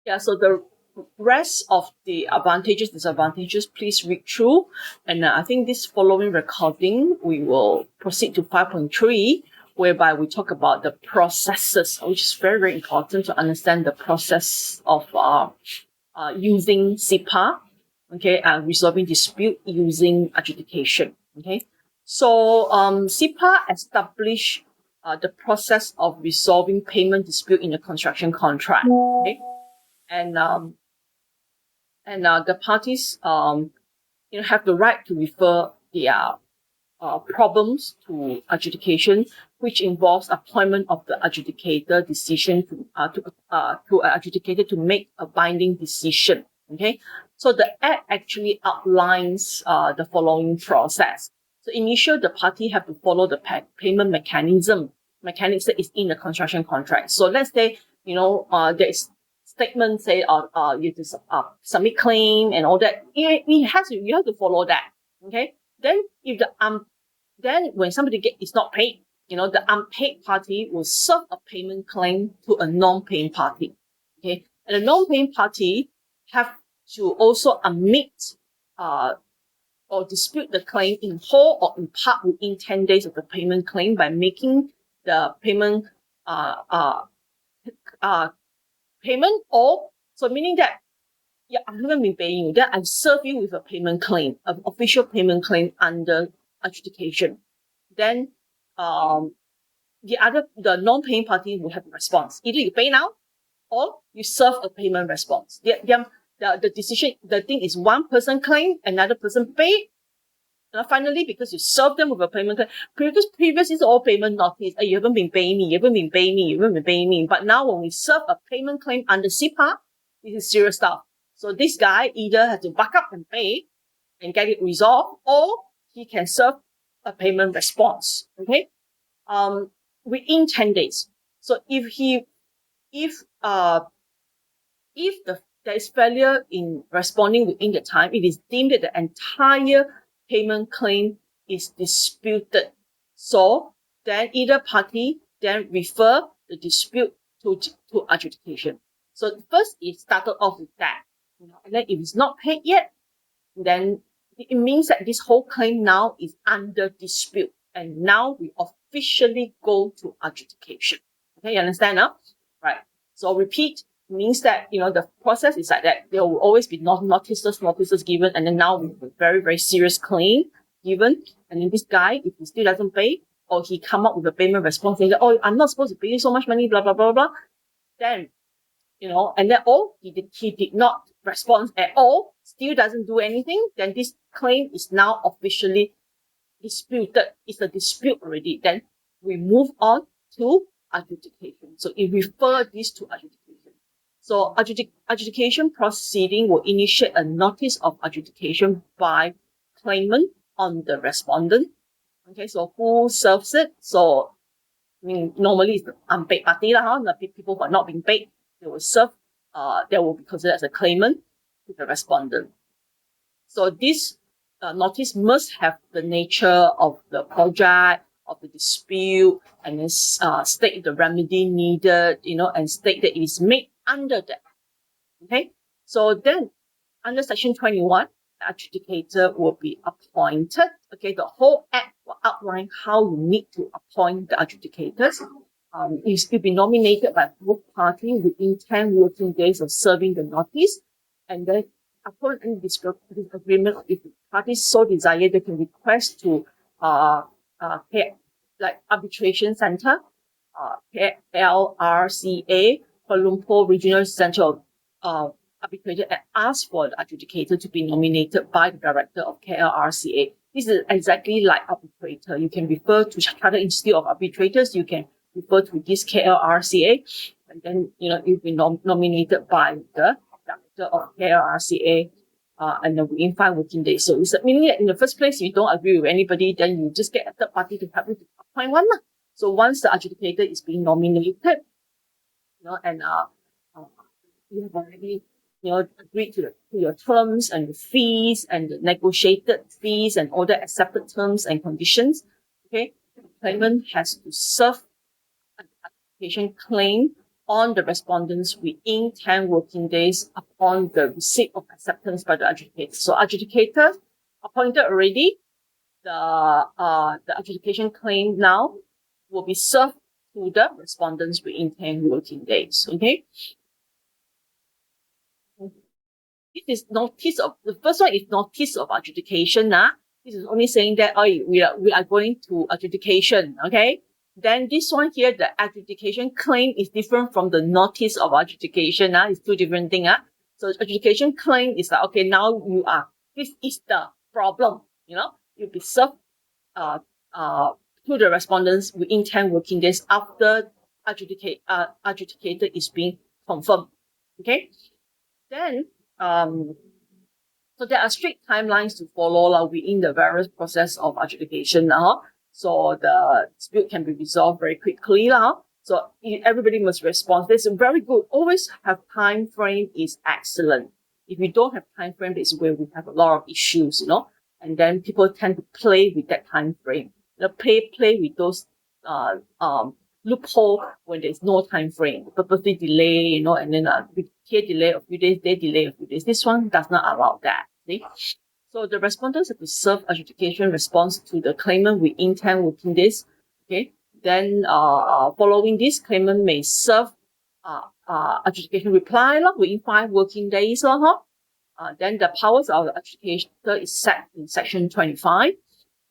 Yeah, so the rest of the advantages, disadvantages, please read through. And I think this following recording, we will proceed to 5.3, whereby we talk about the processes, which is very, very important to understand the process of using SIPA, okay, and resolving dispute using adjudication, okay. So SIPA established the process of resolving payment dispute in a construction contract, okay, and the parties have the right to refer their problems to adjudication, which involves appointment of the adjudicator decision to an adjudicator to make a binding decision. Okay, so the Act actually outlines the following process. So initially, the party have to follow the payment mechanics that is in the construction contract. So let's say there is statement say you have to submit claim and all that. You have to follow that. Okay. Then if then when somebody is not paid, the unpaid party will serve a payment claim to a non-paying party. Okay, and the non-paying party have to also admit or dispute the claim in whole or in part within 10 days of the payment claim by making the payment payment, or so meaning that I haven't been paying you, then I serve you with a payment claim, an official payment claim under adjudication. Then the non-paying party will have a response. Either you pay now or you serve a payment response. The decision, the thing is one person claim, another person pay. Finally, because you serve them with a payment claim, previous is all payment notice. You haven't been paying me, you haven't been paying me, you haven't been paying me. But now when we serve a payment claim under SIPA, this is serious stuff. So this guy either has to back up and pay and get it resolved, or he can serve a payment response. Okay, within 10 days. So if there is failure in responding within the time, it is deemed that the entire payment claim is disputed. So then either party then refer the dispute to adjudication. So first it started off with that. And then if it's not paid yet, then it means that this whole claim now is under dispute. And now we officially go to adjudication. Okay, you understand now? Right. So repeat means that, the process is like that. There will always be notices given, and then now with a very, very serious claim given. And then this guy, if he still doesn't pay, or he come up with a payment response saying that, oh, I'm not supposed to pay you so much money, blah, blah, blah, blah, then, and then, he did not respond at all, still doesn't do anything, then this claim is now officially disputed. It's a dispute already. Then we move on to adjudication. So it refers this to adjudication. So adjudication proceeding will initiate a notice of adjudication by claimant on the respondent. Okay, so who serves it? So normally it's the unpaid party the people who are not being paid, they will serve. They will be considered as a claimant to the respondent. So this notice must have the nature of the project, of the dispute, and then state the remedy needed, and state that it is made under that. Okay, so then under section 21, the adjudicator will be appointed. Okay, the whole act will outline how you need to appoint the adjudicators. It will be nominated by both parties within 10 working days of serving the notice, and then upon any disagreement, if the parties so desire, they can request to arbitration center, KLRCA, Kuala Lumpur Regional Centre of Arbitrator, and ask for the adjudicator to be nominated by the director of KLRCA. This is exactly like arbitrator. You can refer to Chartered Institute of Arbitrators. You can refer to this KLRCA, and then you'll be nominated by the director of KLRCA, and then within 5 working days. So it's meaning that in the first place, you don't agree with anybody, then you just get a third party to help you to appoint one. So once the adjudicator is being nominated, and you have already agreed to your terms and the fees and the negotiated fees and all the accepted terms and conditions, okay, the claimant has to serve an adjudication claim on the respondents within 10 working days upon the receipt of acceptance by the adjudicator. So adjudicator appointed already, the adjudication claim now will be served to the respondents within 10 working days. Okay. This is notice of, the first one is notice of adjudication. This is only saying that we are going to adjudication. Okay. Then this one here, the adjudication claim is different from the notice of adjudication. It's two different things. So adjudication claim is like, okay, now this is the problem. You'll be served to the respondents within 10 working days after adjudicator is being confirmed. Okay. Then so there are strict timelines to follow within the various process of adjudication. So the dispute can be resolved very quickly. So everybody must respond. This is very good. Always have time frame is excellent. If we don't have time frame, this is where we have a lot of issues, and then people tend to play with that time frame. Play with those loophole when there's no time frame, purposely delay, and then here delay a few days, they delay a few days. This one does not allow that. See? So the respondents have to serve adjudication response to the claimant within 10 working days. Okay. Then following this, claimant may serve adjudication reply within 5 working days. Then the powers of the adjudicator is set in section 25.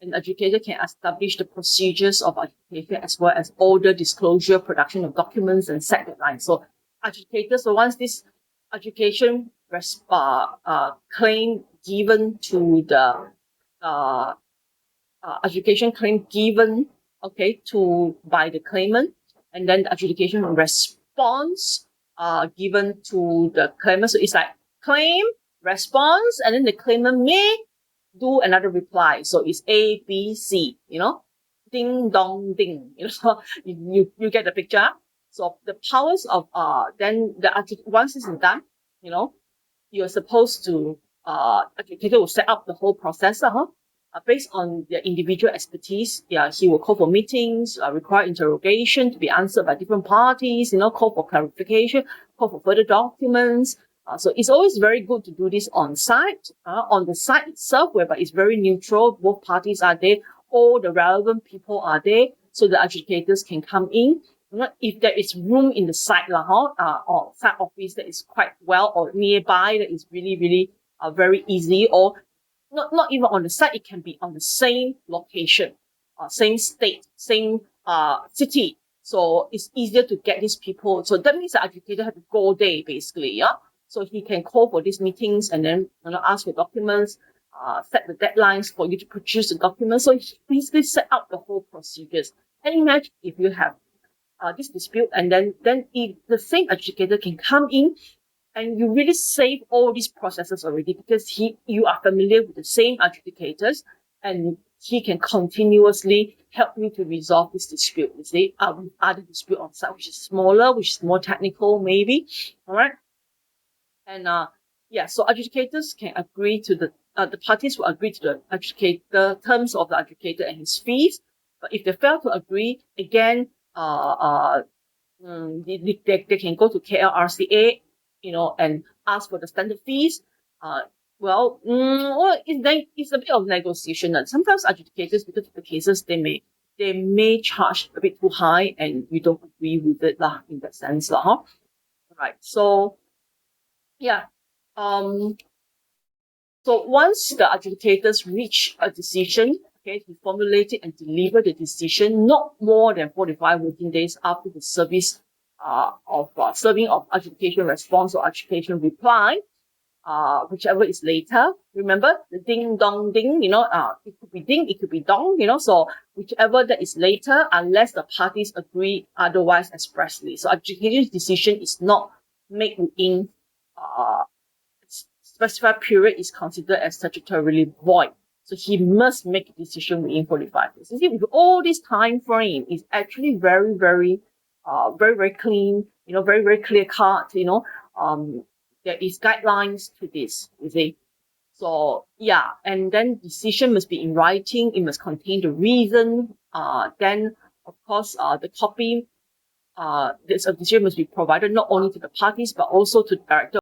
An adjudicator can establish the procedures of adjudication as well as order disclosure, production of documents, and set deadlines. So adjudicators, so once this adjudication claim given to the adjudication claim given by the claimant, and then the adjudication response given to the claimant. So it's like claim, response, and then the claimant may do another reply. So it's A, B, C, ding dong ding, you get the picture. So the powers of then once this is done, you're supposed to adjudicator will set up the whole process based on their individual expertise. He will call for meetings, require interrogation to be answered by different parties, call for clarification, call for further documents. So it's always very good to do this on site, on the site itself, whereby it's very neutral. Both parties are there, all the relevant people are there, so the adjudicators can come in. If there is room in the site, or site office that is quite well or nearby, that is really, really very easy, or not even on the site, it can be on the same location, same state, same city. So it's easier to get these people. So that means the adjudicator have to go there basically, So he can call for these meetings and then ask for documents, set the deadlines for you to produce the documents. So he basically set up the whole procedures. And imagine if you have this dispute, and then if the same adjudicator can come in, and you really save all these processes already, because you are familiar with the same adjudicators, and he can continuously help you to resolve this dispute. You see, other dispute on site, which is smaller, which is more technical, maybe. All right. And so adjudicators can agree to the parties will agree to the adjudicator terms of the adjudicator and his fees. But if they fail to agree, again, they can go to KLRCA, and ask for the standard fees. It's a bit of negotiation. And sometimes adjudicators, because of the cases, they may charge a bit too high, and you don't agree with it in that sense. Right. So so once the adjudicators reach a decision, he formulate it and deliver the decision not more than 45 working days after the service serving of adjudication response or adjudication reply, whichever is later. Remember the ding dong ding, it could be ding, it could be dong, so whichever that is later, unless the parties agree otherwise expressly. So adjudication decision is not made within specified period, is considered as statutorily void. So he must make a decision within 45 days. You see, with all this time frame, is actually very, very, very, very clean, very, very clear cut, there is guidelines to this, you see. So, and then decision must be in writing, it must contain the reason, then, of course, the copy this adjudication must be provided not only to the parties but also to the director